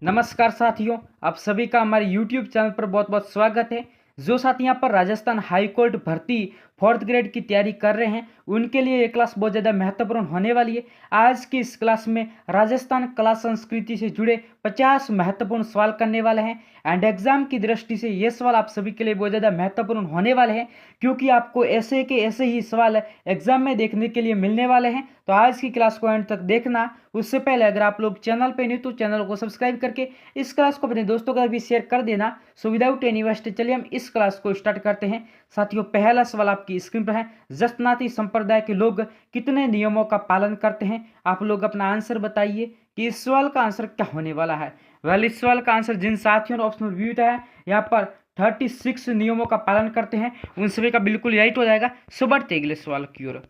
नमस्कार साथियों, आप सभी का हमारे YouTube चैनल पर बहुत बहुत स्वागत है। जो साथी यहाँ पर राजस्थान हाई कोर्ट भर्ती 4th ग्रेड की तैयारी कर रहे हैं उनके लिए ये क्लास बहुत ज़्यादा महत्वपूर्ण होने वाली है। आज की इस क्लास में राजस्थान कला संस्कृति से जुड़े 50 महत्वपूर्ण सवाल करने वाले हैं एंड एग्जाम की दृष्टि से ये सवाल आप सभी के लिए बहुत ज़्यादा महत्वपूर्ण होने वाले हैं, क्योंकि आपको ऐसे के ऐसे ही सवाल एग्जाम में देखने के लिए मिलने वाले हैं। तो आज की क्लास को एंड तक देखना। उससे पहले अगर आप लोग चैनल पे नहीं तो चैनल को सब्सक्राइब करके इस क्लास को अपने दोस्तों का भी शेयर कर देना। सो विदाउट एनी वेस्ट चलिए हम इस क्लास को स्टार्ट करते हैं। साथियों, पहला सवाल आपकी स्क्रीन पर है। जसनाती संप्रदाय के लोग कितने नियमों का पालन करते हैं? आप लोग अपना आंसर बताइए कि इस सवाल का आंसर क्या होने वाला है। वेल, इस सवाल का आंसर जिन साथियों ने ऑप्शन व्यू है यहाँ पर 36 नियमों का पालन करते हैं उन सभी का बिल्कुल राइट हो जाएगा। सो बढ़ते अगले सवाल की ओर।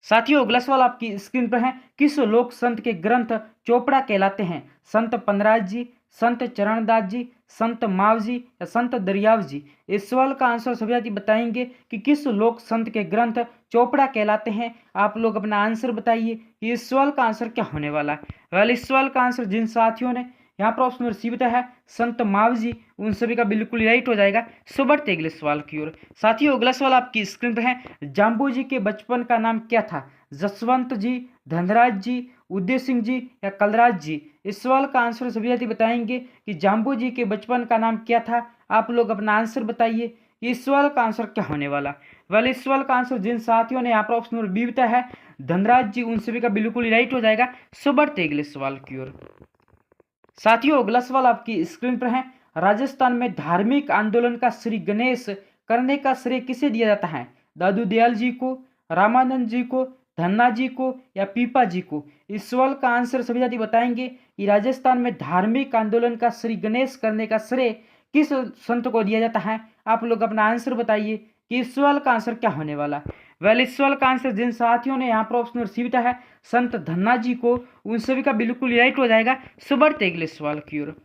साथियों, अगला सवाल आपकी स्क्रीन पर है। किस लोक संत के ग्रंथ चोपड़ा कहलाते हैं? संत पनराज जी, संत चरणदास जी, संत माव जी या संत दरियाव जी? इस सवाल का आंसर सभी साथी बताएंगे कि किस लोक संत के ग्रंथ चोपड़ा कहलाते हैं। आप लोग अपना आंसर बताइए कि इस सवाल का आंसर क्या होने वाला है। वेल, इस सवाल का आंसर जिन साथियों ने यहाँ पर ऑप्शन रिसीव है संत माव जी, उन सभी का बिल्कुल राइट हो जाएगा। सो बढ़ते अगले सवाल की ओर। साथियों, अगला सवाल आपकी स्क्रीन पर है। जाम्बू जी के बचपन का नाम क्या था? जसवंत जी, धनराज जी, उदय सिंह जी या कलराज जी? इस सवाल का आंसर सभी साथी बताएंगे कि जाम्बू जी के बचपन का नाम क्या था। आप लोग अपना आंसर बताइए कि इस सवाल का आंसर क्या होने वाला। वेल, इस सवाल का आंसर जिन साथियों ने यहाँ पर ऑप्शन बी बताया है धनराज जी, उन सभी का बिल्कुल राइट हो जाएगा। सो बढ़ते अगले सवाल की ओर। साथियों, अगला सवाल आपकी स्क्रीन पर है। राजस्थान में धार्मिक आंदोलन का श्री गणेश करने का श्रेय किसे दिया जाता है? दादू दयाल जी को, रामानंद जी को, धन्ना जी को या पीपा जी को? इस सवाल का आंसर सभी साथी बताएंगे कि राजस्थान में धार्मिक आंदोलन का श्री गणेश करने का श्रेय किस संत को दिया जाता है। आप लोग अपना आंसर बताइए कि इस सवाल का आंसर क्या होने वाला। वेल, इस सवाल का आंसर जिन साथियों ने यहाँ पर ऑप्शन रिसीव है संत धन्ना जी को, उन सभी का बिल्कुल राइट हो जाएगा। सो बढ़ते अगले सवाल की ओर।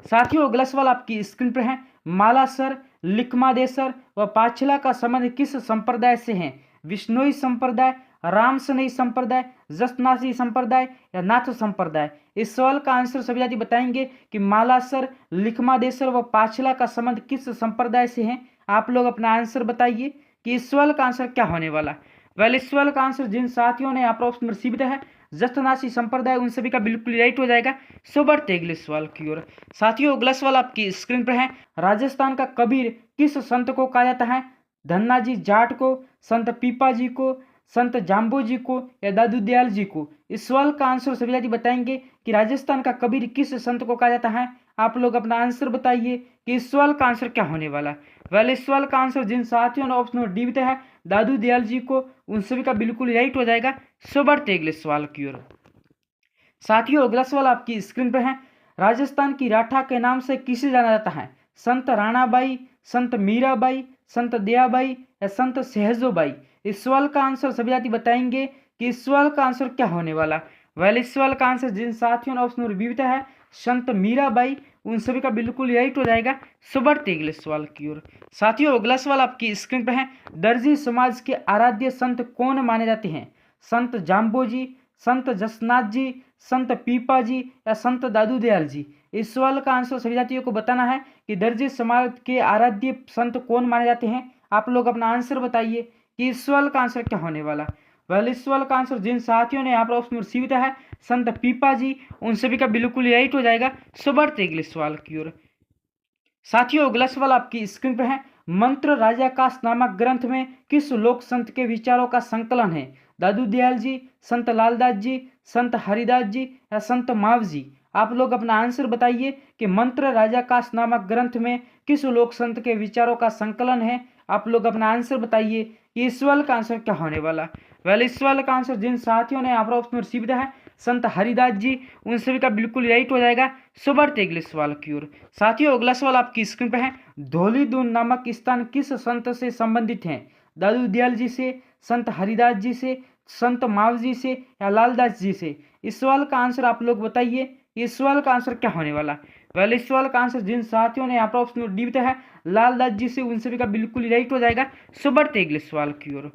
साथियों, अगला सवाल आपकी स्क्रीन पर है। मालासर, लिखमादेसर व पाछला का संबंध किस संप्रदाय से है? विष्णोई संप्रदाय, रामसनई संप्रदाय, जसनासी संप्रदाय या नाथ संप्रदाय? इस सवाल का आंसर सभी साथी बताएंगे कि मालासर, लिखमादेसर व पाछला का संबंध किस संप्रदाय से है। आप लोग अपना आंसर बताइए कि इस सवाल का आंसर क्या होने वाला। वेल, इस सवाल का आंसर जिन साथियों ने यहाँ पर ऑप्शन रिसीव है जसनासी संप्रदाय, उन सभी का बिल्कुल राइट हो जाएगा। सो बढ़ते अगले सवाल की ओर। साथियों, अगला सवाल आपकी स्क्रीन पर है। राजस्थान का कबीर किस संत को कहा जाता है? धन्ना जी जाट को, संत पीपा जी को, संत जाम्बू जी को या दादू दयाल जी को? इस सवाल का आंसर सभी साथी बताएंगे कि राजस्थान का कबीर किस संत को कहा जाता है। आप लोग अपना आंसर बताइए कि इस सवाल का आंसर क्या होने वाला। वेल, इस सवाल का आंसर जिन साथियों ने ऑप्शन डी है दादू दयाल जी को, उन सभी का बिल्कुल राइट हो जाएगा। सो बढ़ते अगले सवाल की ओर। साथियों, अगला सवाल आपकी स्क्रीन पर है। राजस्थान की राठा के नाम से किसे जाना जाता है? संत राणाबाई, संत मीराबाई, संत दयाबाई या संत सहजोबाई? इस सवाल का आंसर सभी साथी बताएंगे कि इस सवाल का आंसर क्या होने वाला। वेल, इस सवाल का आंसर जिन साथियों ने ऑप्शन विविध है संत मीराबाई, उन सभी का बिल्कुल राइट हो जाएगा। सो बढ़ते अगले सवाल की ओर। साथियों, अगला सवाल आपकी स्क्रीन पर है। दर्जी समाज के आराध्य संत कौन माने जाते हैं? संत जाम्बो जी, संत जसनाथ जी, संत पीपा जी या संत दादू दयाल जी? इस सवाल का आंसर सभी जातियों को बताना है कि दर्जी समाज के आराध्य संत कौन माने जाते हैं। आप लोग अपना आंसर बताइए कि इस सवाल का आंसर क्या होने वाला। वेल, इस सवाल का आंसर जिन साथियों ने यहाँ पर ऑप्शन रिसीव है संत पीपा जी, उन सभी का बिल्कुल राइट हो जाएगा। सो बढ़ते अगले सवाल की ओर। साथियों, अगला सवाल आपकी स्क्रीन पर है। मंत्र राजाकाश नामक ग्रंथ में किस लोक संत के विचारों का संकलन है? दादू दयाल जी, संत लालदास जी, संत हरिदास जी या संत माव जी? आप लोग अपना आंसर बताइए कि मंत्र राजाकाश नामक ग्रंथ में किस लोक संत के विचारों का संकलन है। आप लोग अपना आंसर बताइए कि इस सवाल का आंसर क्या होने वाला। वेल, इस सवाल का आंसर जिन साथियों ने यहाँ पर ऑप्शन रिसीव है संत हरिदास जी, उन सभी का बिल्कुल राइट हो जाएगा। सो बढ़ते अगले सवाल की ओर। साथियों, अगला सवाल आपकी स्क्रीन पर है। धौलीधुन नामक स्थान किस संत से संबंधित है? दादू दयाल जी से, संत हरिदास जी से, संत माव जी से या लालदास जी से? इस सवाल का आंसर आप लोग बताइए, इस सवाल का आंसर क्या होने वाला। वेल, इस सवाल का आंसर जिन साथियों ने यहाँ पर ऑप्शन डी है लालदास जी से, उन सभी का बिल्कुल राइट हो जाएगा। सो बढ़ते अगले सवाल की ओर।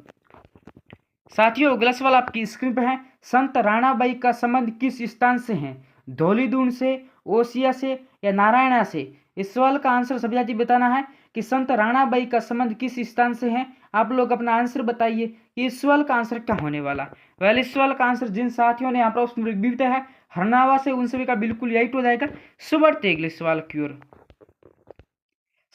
साथियों, अगला सवाल आपकी स्क्रीन पर है। संत राणाबाई का संबंध किस स्थान से है? धौलीदून से, ओसिया से या नारायणा से? इस सवाल का आंसर सभी साथी बताना है कि संत राणाबाई का संबंध किस स्थान से है। आप लोग अपना आंसर बताइए कि इस सवाल का आंसर क्या होने वाला। वेल, इस सवाल का आंसर जिन साथियों ने यहाँ पर ऑप्शन दिया है हरनावा से, उन सभी का बिल्कुल राइट हो जाएगा। सो बढ़ते अगले सवाल की ओर।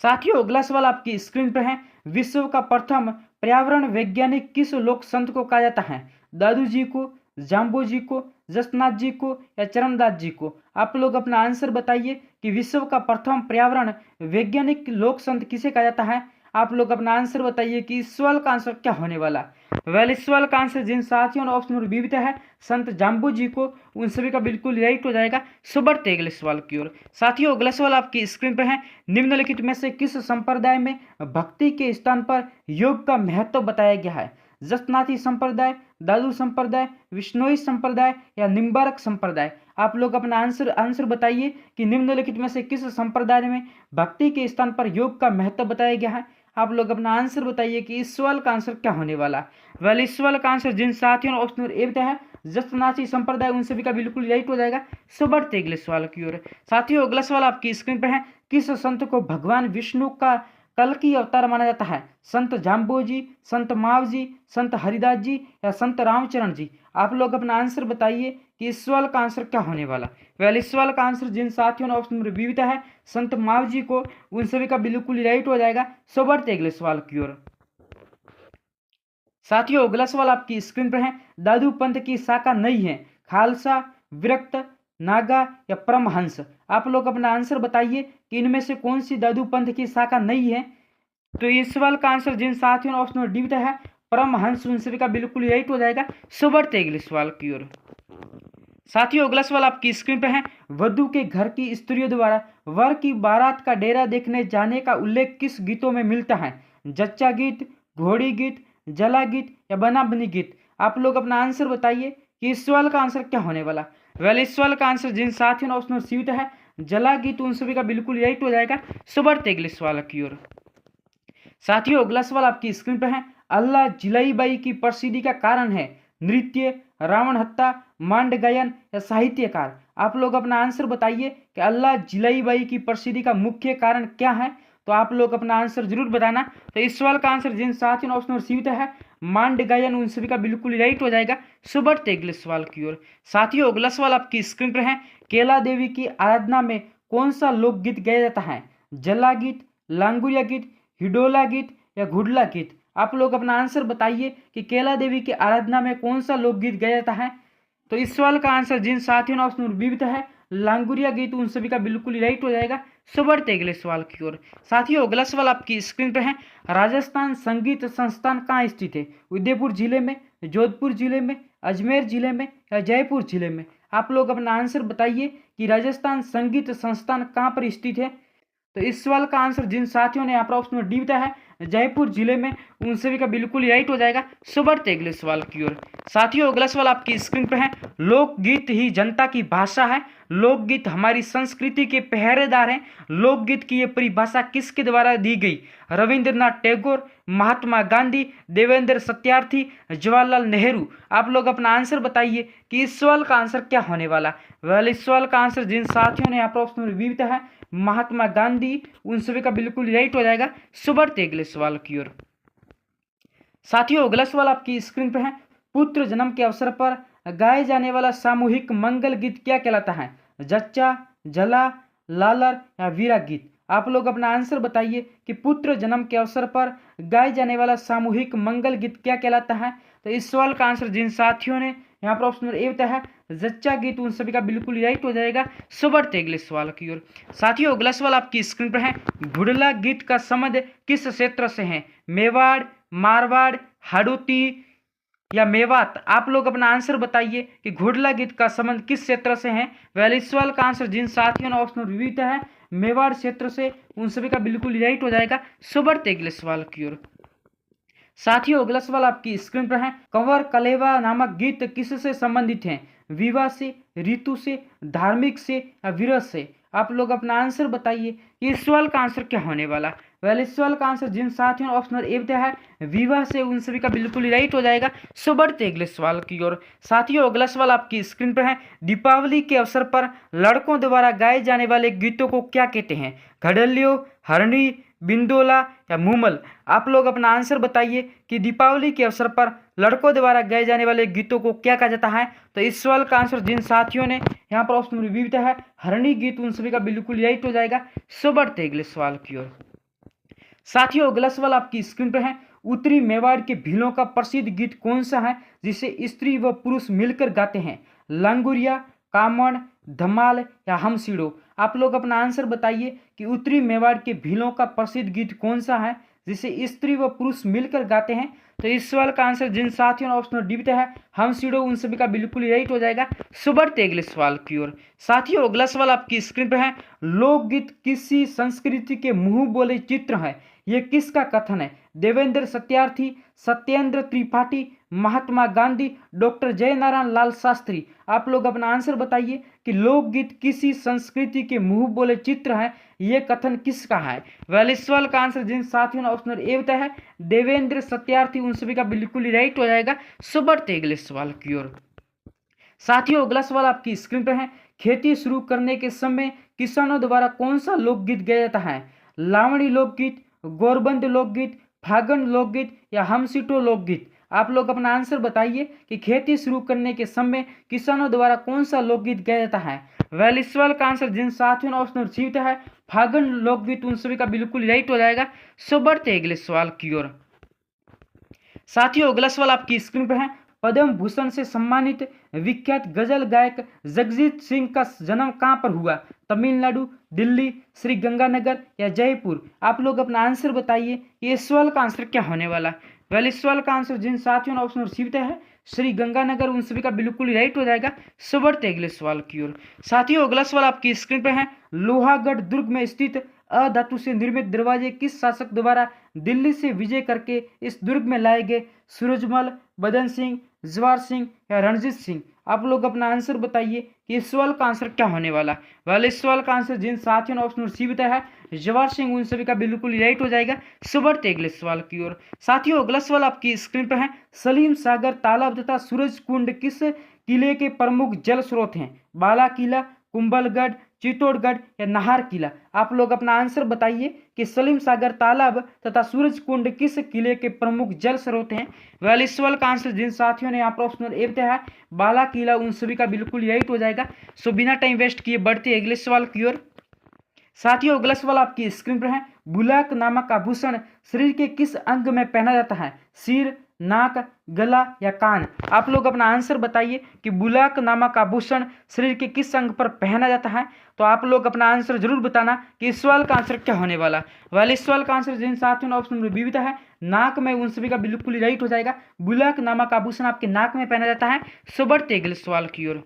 साथियों, अगला सवाल आपकी स्क्रीन पर है। विश्व का प्रथम पर्यावरण वैज्ञानिक किस लोक संत को कहा जाता है? दादू जी को, जाम्बो जी को, जसनाथ जी को या चरणदास जी को? आप लोग अपना आंसर बताइए कि विश्व का प्रथम पर्यावरण वैज्ञानिक लोक संत किसे कहा जाता है। आप लोग अपना आंसर बताइए कि इस सवाल का आंसर क्या होने वाला। वेल, इस सवाल का आंसर जिन साथियों ने ऑप्शन बी दिया है संत जाम्बू जी को, उन सभी का बिल्कुल राइट हो जाएगा। सो बढ़ते अगले सवाल की ओर। साथियों, अगला सवाल आपकी स्क्रीन पर है। निम्नलिखित में से किस संप्रदाय में भक्ति के स्थान पर योग का महत्व बताया गया है? जसनाथी संप्रदाय, दादू संप्रदाय, विष्णोई संप्रदाय या निम्बारक संप्रदाय? आप लोग अपना आंसर बताइए कि निम्नलिखित में से किस संप्रदाय में भक्ति के स्थान पर योग का महत्व बताया गया है। आप लोग अपना आंसर बताइए कि इस सवाल का आंसर क्या होने वाला। वेल, इस सवाल का आंसर जिन साथियों ने ऑप्शन ए बताया है जसनाथी संप्रदाय, उन सभी का बिल्कुल राइट हो जाएगा। सो बढ़ते अगले सवाल की ओर। साथियों, अगला सवाल आपकी स्क्रीन पर है। किस संत को भगवान विष्णु का कल्कि अवतार माना जाता है? संत जाम्बो जी, संत माव जी, संत हरिदास जी या संत रामचरण जी? आप लोग अपना आंसर बताइए कि इस सवाल का आंसर क्या होने वाला। वेल, इस सवाल का आंसर जिन साथियों ने ऑप्शन बी दिया है संत माव जी को, उन सभी का बिल्कुल राइट हो जाएगा। सो बढ़ते अगले सवाल की ओर। साथियों, अगला सवाल आपकी स्क्रीन पर है। दादू पंथ की शाखा नहीं है, खालसा, विरक्त, नागा या परमहंस? आप लोग अपना आंसर बताइए कि इनमें से कौन सी दादू पंथ की शाखा नहीं है। तो इस सवाल का आंसर जिन साथियों ने ऑप्शन डी दिया है परमहंस, उन सभी का बिल्कुल राइट हो जाएगा। सो बढ़ते अगले सवाल की ओर। साथियों, अगला सवाल आपकी स्क्रीन पर है। वधु के घर की स्त्रियों द्वारा वर की बारात का डेरा देखने जाने का उल्लेख किस गीतों में मिलता है? जच्चा गीत, घोड़ी गीत, जला गीत या बनाबनी गीत? आप लोग अपना आंसर बताइए कि इस सवाल का आंसर क्या होने वाला। वेल, इस सवाल का आंसर जिन साथियों ने ऑप्शन सी है जला गीत, उन सभी का बिल्कुल राइट हो जाएगा। सो बढ़ते अगले सवाल की ओर। साथियों, अगला सवाल आपकी स्क्रीन पर है। अल्लाह जिलाईबाई की प्रसिद्धि का कारण है? नृत्य, रावण हत्या, मांड गायन या साहित्यकार? आप लोग अपना आंसर बताइए कि अल्लाह जिलाईबाई की प्रसिद्धि का मुख्य कारण क्या है। तो आप लोग अपना आंसर जरूर बताना। तो इस सवाल का आंसर जिन साथियों ने ऑप्शन सी है मांड गायन, उन सभी का बिल्कुल राइट हो जाएगा। सो बढ़ते अगले सवाल की ओर। साथियों, अगला सवाल आपकी स्क्रीन पर है। केला देवी की आराधना में कौन सा लोकगीत गाया जाता है? जला गीत, लांगुरिया गीत, हिडोला गीत या घुडला गीत? आप लोग अपना आंसर बताइए कि केला देवी की आराधना में कौन सा लोकगीत गाया जाता है। तो इस सवाल का आंसर जिन साथियों ने ऑप्शन बी दिया है लांगुरिया गीत, उन सभी का बिल्कुल राइट हो जाएगा। सो बढ़ते अगले सवाल की ओर। साथियों, अगला सवाल आपकी स्क्रीन पर है। राजस्थान संगीत संस्थान कहाँ स्थित है? उदयपुर जिले में, जोधपुर जिले में, अजमेर जिले में या जयपुर जिले में? आप लोग अपना आंसर बताइए कि राजस्थान संगीत संस्थान कहाँ पर स्थित है। तो इस सवाल का आंसर जिन साथियों ने यहाँ पर ऑप्शन डी दिया है जयपुर जिले में, उन सभी का बिल्कुल राइट हो जाएगा। सो बढ़ते अगले सवाल की ओर। साथियों, अगला सवाल आपकी स्क्रीन पर है। लोकगीत ही जनता की भाषा है, लोकगीत हमारी संस्कृति के पहरेदार हैं। लोकगीत की ये परिभाषा किसके द्वारा दी गई? रविंद्रनाथ टैगोर, महात्मा गांधी, देवेंद्र सत्यार्थी, जवाहरलाल नेहरू? आप लोग अपना आंसर बताइए कि इस सवाल का आंसर क्या होने वाला। वेल, इस सवाल का आंसर जिन साथियों ने यहाँ पर ऑप्शन बी दिया है महात्मा गांधी, उन सभी का बिल्कुल राइट हो जाएगा। सो बढ़ते अगले सवाल की ओर। साथियों, अगला सवाल आपकी स्क्रीन पर है। पुत्र जन्म के अवसर पर गाए जाने वाला सामूहिक मंगल गीत क्या कहलाता है? जच्चा, जला, लालर या वीरा गीत? आप लोग अपना आंसर बताइए कि पुत्र जन्म के अवसर पर गाए जाने वाला सामूहिक मंगल गीत क्या कहलाता है। तो इस सवाल का आंसर जिन साथियों ने यहाँ पर ऑप्शन ए होता है जच्चा गीत, उन सभी का बिल्कुल राइट हो जाएगा। सो बढ़ते अगले सवाल की ओर। साथियों, अगला सवाल आपकी स्क्रीन पर है। घुड़ला गीत का संबंध किस क्षेत्र से है? मेवाड़, मारवाड़, हाड़ौती या मेवात? आप लोग अपना आंसर बताइए कि घुड़ला गीत का संबंध किस क्षेत्र से है। वैल, इस सवाल का आंसर जिन साथियों ने ऑप्शन विविध है मेवाड़ क्षेत्र से, उन सभी का बिल्कुल राइट हो जाएगा। सो बढ़ते अगले सवाल की ओर। साथियों, अगला सवाल आपकी स्क्रीन पर है। कंवर कलेवा नामक गीत किससे संबंधित है? विवाह से, ऋतु से, धार्मिक से या विरह से? आप लोग अपना आंसर बताइए कि इस सवाल का आंसर क्या होने वाला। वेल इस सवाल का आंसर जिन साथियों ने ऑप्शन नंबर ए बताया है विवाह से, उन सभी का बिल्कुल राइट हो जाएगा। सो बढ़ते अगले सवाल की ओर। साथियों अगला सवाल आपकी स्क्रीन पर है। दीपावली के अवसर पर लड़कों द्वारा गाए जाने वाले गीतों को क्या कहते हैं? घड़लियो, हरणी, बिंदोला या मूमल? आप लोग अपना आंसर बताइए कि दीपावली के अवसर पर लड़कों द्वारा गाए जाने वाले गीतों को क्या कहा जाता है। तो इस सवाल का आंसर जिन साथियों ने यहाँ पर ऑप्शन नंबर बी बताया है हरणी गीत, उन सभी का बिल्कुल राइट हो जाएगा। सो बढ़ते अगले सवाल की ओर। साथियों अगला सवाल आपकी स्क्रीन पर है। उत्तरी मेवाड़ के भीलों का प्रसिद्ध गीत कौन सा है जिसे स्त्री व पुरुष मिलकर गाते हैं? लांगुरिया, कामण, धमाल या हमसिड़ो? आप लोग अपना आंसर बताइए कि उत्तरी मेवाड़ के भीलों का प्रसिद्ध गीत कौन सा है जिसे स्त्री व पुरुष मिलकर गाते हैं। तो इस सवाल का आंसर जिन साथियों ने ऑप्शन डी बताया है हमसिड़ो, उन सभी का बिल्कुल राइट हो जाएगा। सो बढ़ते अगले सवाल की ओर। साथियों अगला सवाल आपकी स्क्रीन पर है। लोकगीत किसी संस्कृति के मुंह बोले चित्र है, ये किसका कथन है? देवेंद्र सत्यार्थी, सत्येंद्र त्रिपाठी, महात्मा गांधी, डॉक्टर जयनारायण लाल शास्त्री? आप लोग अपना आंसर बताइए कि लोकगीत किसी संस्कृति के मुंह बोले चित्र है, ये कथन किसका है? वेल इस सवाल का आंसर जिन साथियों ने ऑप्शन ए बताया है देवेंद्र सत्यार्थी, उन सभी का बिल्कुल राइट हो जाएगा। सो बढ़ते अगले सवाल की ओर। साथियों अगला सवाल आपकी स्क्रीन पर है। खेती शुरू करने के समय किसानों द्वारा कौन सा लोकगीत गाया जाता है? लावणी लोकगीत, गोरबंद लोकगीत, फागण लोकगीत या हमसिटो लोकगीत? आप लोग अपना आंसर बताइए कि खेती शुरू करने के समय किसानों द्वारा कौन सा लोकगीत गाया जाता है। वेल इस सवाल का आंसर जिन साथियों ने ऑप्शन सीखता है फागण लोकगीत, उन सभी का बिल्कुल राइट हो जाएगा। सो बढ़ते अगले सवाल की ओर। साथियों अगला सवाल आपकी स्क्रीन पर है। पद्म भूषण से सम्मानित विख्यात गजल गायक जगजीत सिंह का जन्म कहाँ पर हुआ? तमिलनाडु, दिल्ली, श्री गंगानगर या जयपुर? आप लोग अपना आंसर बताइए ये सवाल का आंसर क्या होने वाला। वेल इस सवाल का आंसर जिन साथियों ने ऑप्शन रिसीव है श्री गंगानगर, उन सभी का बिल्कुल राइट हो जाएगा। सो बढ़ते अगले सवाल की ओर। साथियों अगला सवाल आपकी स्क्रीन पर है। लोहागढ़ दुर्ग में स्थित अधातु से निर्मित दरवाजे किस शासक द्वारा दिल्ली से विजय करके इस दुर्ग में लाए गए? सूरजमल, बदन सिंह, जवार सिंह या रणजीत सिंह? आप लोग अपना आंसर बताइए कि इस सवाल का आंसर क्या होने वाला। वाले इस सवाल का आंसर जिन साथियों ने ऑप्शन सी बताया है जवार सिंह, उन सभी का बिल्कुल राइट हो जाएगा। सो बढ़ते अगले सवाल की ओर। साथियों अगला सवाल आपकी स्क्रीन पर है। सलीम सागर तालाब तथा सूरज कुंड किस किले के प्रमुख जल स्रोत हैं? बाला किला, कुंभलगढ़, चित्तौड़गढ़ या नाहर किला? आप लोग अपना आंसर बताइए कि सलीम सागर तालाब तथा सूरज कुंड किस किले के प्रमुख जल स्रोत हैं। वेल इस सवाल का आंसर जिन साथियों ने यहाँ पर ऑप्शन ए बताया है बाला किला, उन सभी का बिल्कुल राइट हो जाएगा। सो बिना टाइम वेस्ट किए बढ़ते अगले सवाल की ओर। साथियों अगला सवाल आपकी स्क्रीन पर है। बुलाक नामक आभूषण शरीर के किस अंग में पहना जाता है? सिर, नाक, गला या कान? आप लोग अपना आंसर बताइए कि बुलाक नामक आभूषण शरीर के किस अंग पर पहना जाता है। तो आप लोग अपना आंसर जरूर बताना कि इस सवाल का आंसर क्या होने वाला। वाले इस सवाल का आंसर जिन साथियों ने ऑप्शन नंबर बी बताया है नाक में, उन सभी का बिल्कुल राइट हो जाएगा। बुलाक नामक आभूषण आपके नाक में पहना जाता है। सो बढ़ते अगले सवाल की ओर।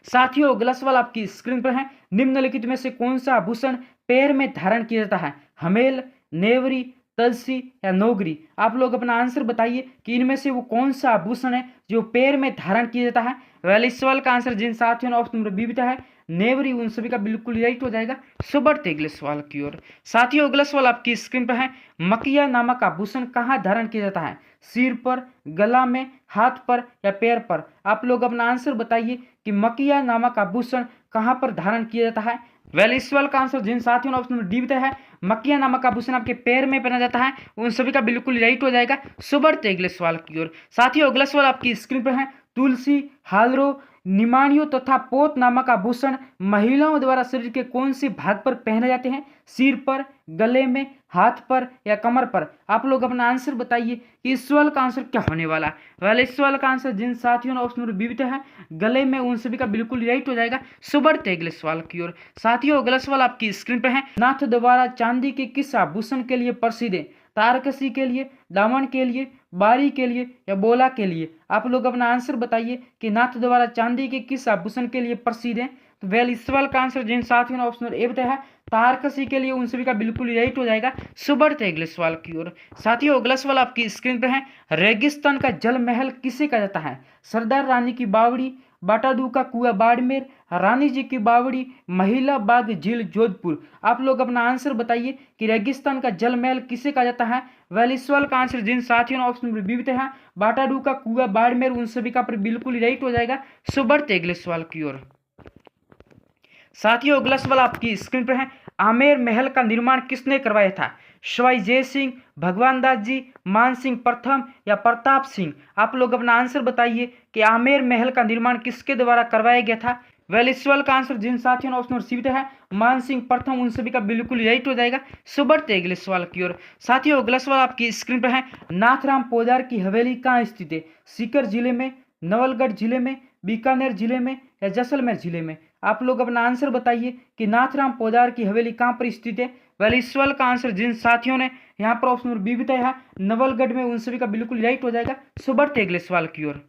साथियों अगला सवाल आपकी स्क्रीन पर है। निम्नलिखित में से कौन सा आभूषण पैर में धारण किया जाता है? हमेल, नेवरी, तलसी या नौगरी? आप लोग अपना आंसर बताइए कि इनमें से वो कौन सा आभूषण है जो पैर में धारण किया जाता है। वेल इस सवाल का आंसर जिन साथियों ने ऑप्शन नंबर बी बताया है नेवरी, उन सभी का बिल्कुल राइट हो जाएगा। सो बढ़ते अगले सवाल की ओर। साथियों अगला सवाल आपकी स्क्रीन पर है। मकिया नामक आभूषण कहाँ धारण किया जाता है? सिर पर, गला में, हाथ पर या पैर पर? आप लोग अपना आंसर बताइए कि मकिया नामक आभूषण कहाँ पर धारण किया जाता है। वेल इस सवाल का आंसर जिन साथियों ने ऑप्शन नंबर डी बताया है मकिया नामक आभूषण आपके पैर में पहना जाता है, उन सभी का बिल्कुल राइट हो जाएगा। सो बढ़ते अगले सवाल की ओर। साथियों अगला सवाल आपकी स्क्रीन पर है। तुलसी, हालरो, निमाणियों तथा पोत नामक आभूषण महिलाओं द्वारा शरीर के कौन से भाग पर पहने जाते हैं? सिर पर, गले में, हाथ पर या कमर पर? आप लोग अपना आंसर बताइए कि इस सवाल का आंसर क्या होने वाला। वाले इस सवाल का आंसर जिन साथियों ने ऑप्शन नंबर बी बताया है गले में, उन सभी का बिल्कुल राइट हो जाएगा। सो बढ़ते अगले सवाल की ओर। साथियों अगला सवाल आपकी स्क्रीन पर है। नाथ द्वारा चांदी के किस आभूषण के लिए प्रसिद्ध है? तारकसी के लिए, दामन के लिए, बारी के लिए या बोला के लिए? आप लोग अपना आंसर बताइए कि नाथ द्वारा चांदी के किस आभूषण के लिए प्रसिद्ध है। तो वेल इस सवाल का आंसर जिन साथियों ने ऑप्शन नंबर ए बताया है तारकसी के लिए, उन सभी का बिल्कुल राइट हो जाएगा। सो बढ़ते अगले सवाल की ओर। साथियों अगला सवाल आपकी स्क्रीन पर है, रेगिस्तान का जल महल किसे कहा जाता है? सरदार रानी की बावड़ी, बाटाडू का कुआं बाड़मेर, रानी जी की बावड़ी, महिला बाग झील जोधपुर। आप लोग अपना आंसर बताइए कि रेगिस्तान का जल महल किसे कहा जाता है? वेल इस सवाल का आंसर जिन साथियों ने ऑप्शन नंबर बी बताया है बाटाडू का कुआं बाड़मेर, उन सभी का बिल्कुल राइट हो जाएगा। सो बढ़ते अगले सवाल की ओर। साथियों अगला सवाल आपकी स्क्रीन पर है, आमेर महल का निर्माण किसने करवाया था? सवाई जय सिंह, भगवान दास जी, मान सिंह प्रथम या प्रताप सिंह। आप लोग अपना आंसर बताइए कि आमेर महल का निर्माण किसके द्वारा करवाया गया था? वेल इस सवाल का आंसर जिन साथियों ने ऑप्शन नंबर सी दिया है मान सिंह प्रथम, उन सभी का बिल्कुल राइट हो जाएगा। सो बढ़ते अगले सवाल की ओर। साथियों अगला सवाल आपकी स्क्रीन पर है, नाथराम पोदार की हवेली कहाँ स्थित है? सीकर जिले में, नवलगढ़ जिले में, बीकानेर जिले में या जैसलमेर जिले में। आप लोग अपना आंसर बताइए कि नाथराम पोदार की हवेली कहाँ पर स्थित है? वेल इस सवाल का आंसर जिन साथियों ने यहाँ पर ऑप्शन नंबर बी बताया है नवलगढ़ में, उन सभी का बिल्कुल राइट हो जाएगा। सो बढ़ते अगले सवाल की ओर।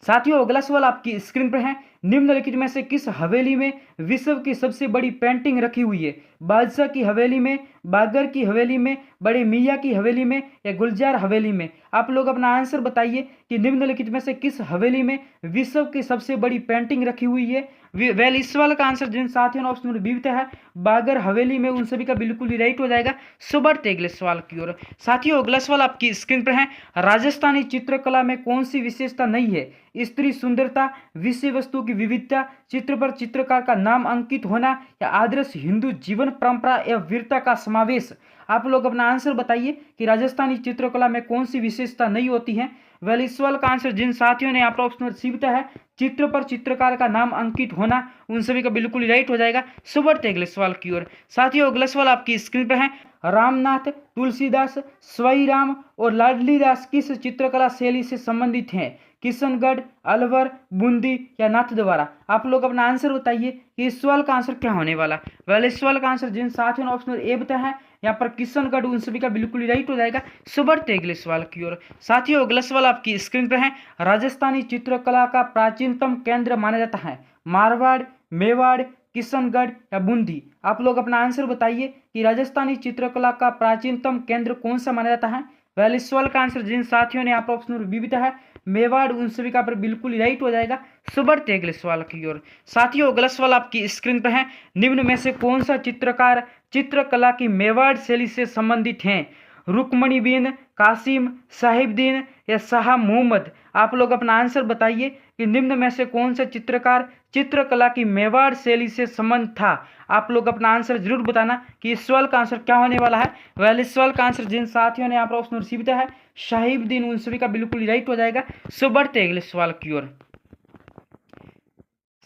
साथियों अगला सवाल आपकी स्क्रीन पर है, निम्नलिखित में से किस हवेली में विश्व की सबसे बड़ी पेंटिंग रखी हुई है? बादशाह की हवेली में, बागर की हवेली में, बड़े मियाँ की हवेली में या गुलजार हवेली में। आप लोग अपना आंसर बताइए कि निम्नलिखित में से किस हवेली में विश्व की सबसे बड़ी पेंटिंग रखी हुई है? वेल इस सवाल का आंसर जिन साथियों ने ऑप्शन नंबर बी बताया है बागर हवेली में, उन सभी का बिल्कुल ही राइट हो जाएगा। सो बढ़ते अगले सवाल की ओर। साथियों अगला सवाल आपकी स्क्रीन पर है, राजस्थानी चित्रकला में कौन सी विशेषता नहीं है? स्त्री सुंदरता, विषय वस्तु की विविधता, चित्र पर चित्रकार का नाम अंकित होना या आदर्श हिंदू जीवन परंपरा या वीरता का समावेश। आप लोग अपना आंसर बताइए कि राजस्थानी चित्रकला में कौन सी विशेषता नहीं होती है? वेल इस सवाल का आंसर जिन साथियों ने यहाँ पर ऑप्शन सी बताया है चित्र पर चित्रकार का नाम अंकित होना, उन सभी का बिल्कुल राइट हो जाएगा। सो बढ़ते अगले सवाल की ओर। साथियों अगला सवाल आपकी स्क्रीन पर है, रामनाथ, तुलसीदास, स्वईराम और लाडली दास किस चित्रकला शैली से संबंधित हैं? किशनगढ़, अलवर, बूंदी या नाथद्वारा। आप लोग अपना आंसर बताइए कि इस सवाल का आंसर क्या होने वाला। वेल इस सवाल का आंसर जिन साथियों ने ऑप्शन ए बताया है यहाँ पर किशनगढ़, उन सभी का बिल्कुल राइट हो जाएगा। सो बढ़ते अगले सवाल की ओर। साथियों अगला सवाल आपकी स्क्रीन पर है, राजस्थानी चित्रकला का प्राचीनतम केंद्र माना जाता है मारवाड़, मेवाड़, किशनगढ़ या बूंदी। आप लोग अपना आंसर बताइए कि राजस्थानी चित्रकला का प्राचीनतम केंद्र कौन सा माना जाता है? वेल इस सवाल का आंसर जिन साथियों ने यहाँ पर ऑप्शन बी बताया है मेवाड़, उन सभी का पर बिल्कुल राइट हो जाएगा। सो बढ़ते अगले सवाल की ओर। साथियों अगला सवाल आपकी स्क्रीन पर है, निम्न में से कौन सा चित्रकार चित्रकला की मेवाड़ शैली से संबंधित हैं? रुक्मणी बिन, कासिम, साहिबदीन या शाह मोहम्मद। आप लोग अपना आंसर बताइए कि निम्न में से कौन सा चित्रकार चित्रकला की मेवाड़ शैली से संबंध था। आप लोग अपना आंसर जरूर बताना कि इस सवाल का आंसर क्या होने वाला है। वेल इस सवाल का आंसर जिन साथियों ने यहाँ पर ऑप्शन सी बताया है साहिबदीन, उन सभी का बिल्कुल राइट हो जाएगा। सो बढ़ते अगले सवाल की ओर।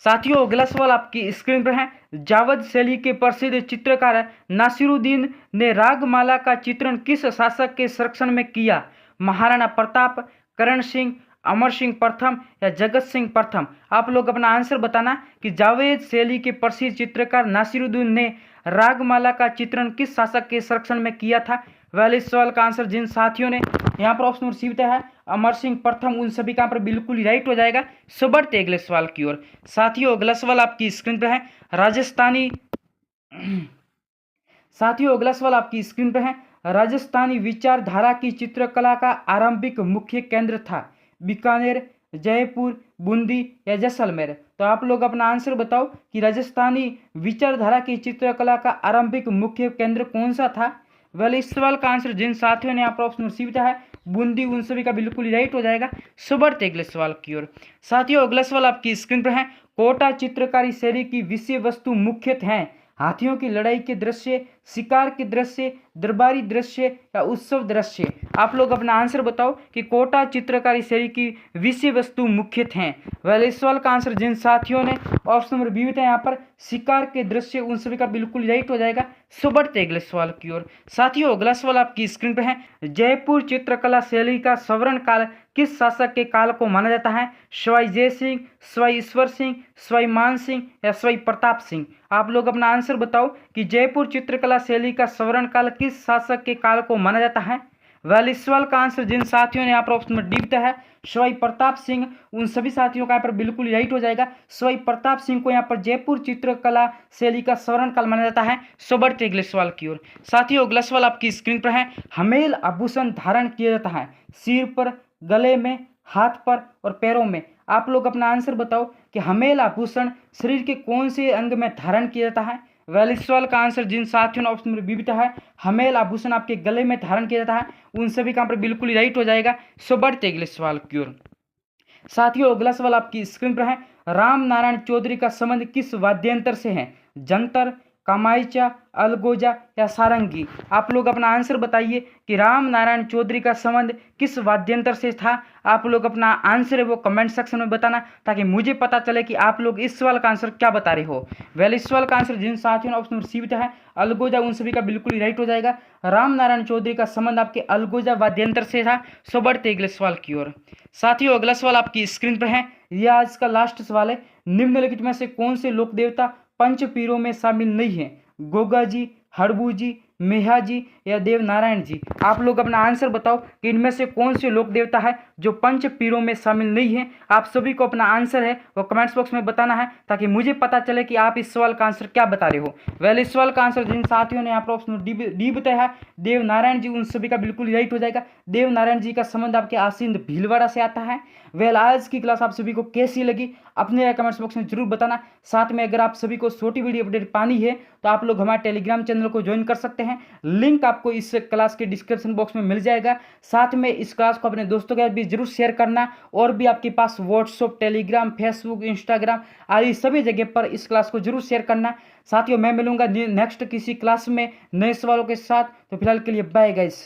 साथियों अगला सवाल आपकी स्क्रीन पर है, जावद शैली के प्रसिद्ध चित्रकार नासिरुद्दीन ने रागमाला का चित्रण किस शासक के संरक्षण में किया? महाराणा प्रताप, करण सिंह, अमर सिंह प्रथम या जगत सिंह प्रथम। आप लोग अपना आंसर बताना कि जावेद शैली के प्रसिद्ध चित्रकार नासिरुद्दीन ने रागमाला का चित्रण किस शासक के संरक्षण में किया था? वेल इस सवाल का आंसर जिन साथियों ने यहाँ पर ऑप्शन सी बताया है अमर सिंह प्रथम, उन सभी का पर बिल्कुल राइट हो जाएगा। सो बढ़ते अगले सवाल की ओर। साथियों अगला सवाल आपकी स्क्रीन पर है, राजस्थानी साथियों अगला सवाल आपकी स्क्रीन पर है, राजस्थानी विचारधारा की चित्रकला का आरंभिक मुख्य केंद्र था बीकानेर, जयपुर, बूंदी या जैसलमेर। तो आप लोग अपना आंसर बताओ कि राजस्थानी विचारधारा की चित्रकला का आरंभिक मुख्य केंद्र कौन सा था? वेल इस सवाल का आंसर जिन साथियों ने यहाँ पर ऑप्शन सी बताया है बूंदी, उन सभी का बिल्कुल राइट हो जाएगा। सो बढ़ते अगले सवाल की ओर। साथियों अगला सवाल आपकी स्क्रीन पर है, कोटा चित्रकारी शैली की विषय वस्तु मुख्यतः हैं हाथियों की लड़ाई के दृश्य, शिकार के दृश्य, दरबारी दृश्य या उत्सव दृश्य। आप लोग अपना आंसर बताओ कि कोटा चित्रकारी शैली की विषय वस्तु मुख्यतः हैं। वेल इस सवाल का आंसर जिन साथियों ने ऑप्शन नंबर बी बताया यहाँ पर शिकार के दृश्य, उन सभी का बिल्कुल राइट हो जाएगा। सो बढ़ते अगले सवाल की ओर। साथियों अगला सवाल आपकी स्क्रीन पर है, जयपुर चित्रकला शैली का स्वर्ण काल किस शासक के काल को माना जाता है? सवाई जय सिंह, सवाई ईश्वर सिंह, सवाई मान सिंह या सवाई प्रताप सिंह। आप लोग अपना आंसर बताओ कि जयपुर चित्रकला शैली का स्वर्ण काल किस शासक के काल को माना जाता है। वेल इस सवाल का आंसर जिन साथियों ने यहाँ पर ऑप्शन में डी बताया है सवाई प्रताप सिंह, उन सभी साथियों का यहाँ पर बिल्कुल राइट हो जाएगा। सवाई प्रताप सिंह को यहाँ पर जयपुर चित्रकला शैली का स्वर्ण काल माना जाता है। सो बढ़ते अगले सवाल की ओर। साथियों अगला सवाल आपकी स्क्रीन पर है। हमेल आभूषण धारण किया जाता है सिर पर, गले में, हाथ पर और पैरों में। आप लोग अपना आंसर बताओ कि हमेल आभूषण शरीर के कौन से अंग में धारण किया जाता है। वेल इस सवाल का आंसर जिन साथियों ने ऑप्शन में बी बताया है हमेल आभूषण आपके गले में धारण किया जाता है, उन सभी का यहाँ पर बिल्कुल राइट हो जाएगा। सो बढ़ते अगले सवाल की ओर। साथियों अगला सवाल आपकी स्क्रीन पर है। राम नारायण चौधरी का संबंध किस वाद्यंत्र से है? जंतर, कामायचा, अलगोजा या सारंगी। आप लोग अपना आंसर बताइए कि राम नारायण चौधरी का संबंध किस वाद्यंत्र से था। आप लोग अपना आंसर है वो कमेंट सेक्शन में बताना ताकि मुझे पता चले कि आप लोग इस सवाल का आंसर क्या बता रहे हो। वेल इस सवाल का आंसर जिन साथियों ने ऑप्शन नंबर सी बताया है अलगोजा, उन सभी का बिल्कुल ही राइट हो जाएगा। राम नारायण चौधरी का संबंध आपके अलगोजा वाद्यंत्र से था। सो बढ़ते अगले सवाल की ओर। साथियों अगला सवाल आपकी स्क्रीन पर है, यह आज का लास्ट सवाल है। निम्नलिखित में से कौन से लोक देवता पंच पीरों में शामिल नहीं है? गोगा जी, हड़बू जी, मेहा जी या देव नारायण जी। आप लोग अपना आंसर बताओ कि इनमें से कौन से लोक देवता है जो पंच पीरों में शामिल नहीं है। आप सभी को अपना आंसर है वो कमेंट्स बॉक्स में बताना है ताकि मुझे पता चले कि आप इस सवाल का आंसर क्या बता रहे हो। वेल इस सवाल का आंसर जिन साथियों ने यहाँ पर ऑप्शन डी बताया है देव नारायण जी, उन सभी का बिल्कुल राइट हो जाएगा। देव नारायण जी का संबंध आपके आसीन भीलवाड़ा से आता है। वेल आज की क्लास आप सभी को कैसी लगी अपने कमेंट्स बॉक्स में जरूर बताना। साथ में अगर आप सभी को छोटी वीडियो अपडेट पानी है तो आप लोग हमारे टेलीग्राम चैनल को ज्वाइन कर सकते हैं। लिंक आपको इस क्लास के डिस्क्रिप्शन बॉक्स में मिल जाएगा। साथ में इस क्लास को अपने दोस्तों के साथ भी जरूर शेयर करना और भी आपके पास व्हाट्सएप, टेलीग्राम, फेसबुक, इंस्टाग्राम आदि सभी जगह पर इस क्लास को जरूर शेयर करना। साथियों मैं मिलूंगा नेक्स्ट किसी क्लास में नए सवालों के साथ। तो फिलहाल के लिए बाय गाइस।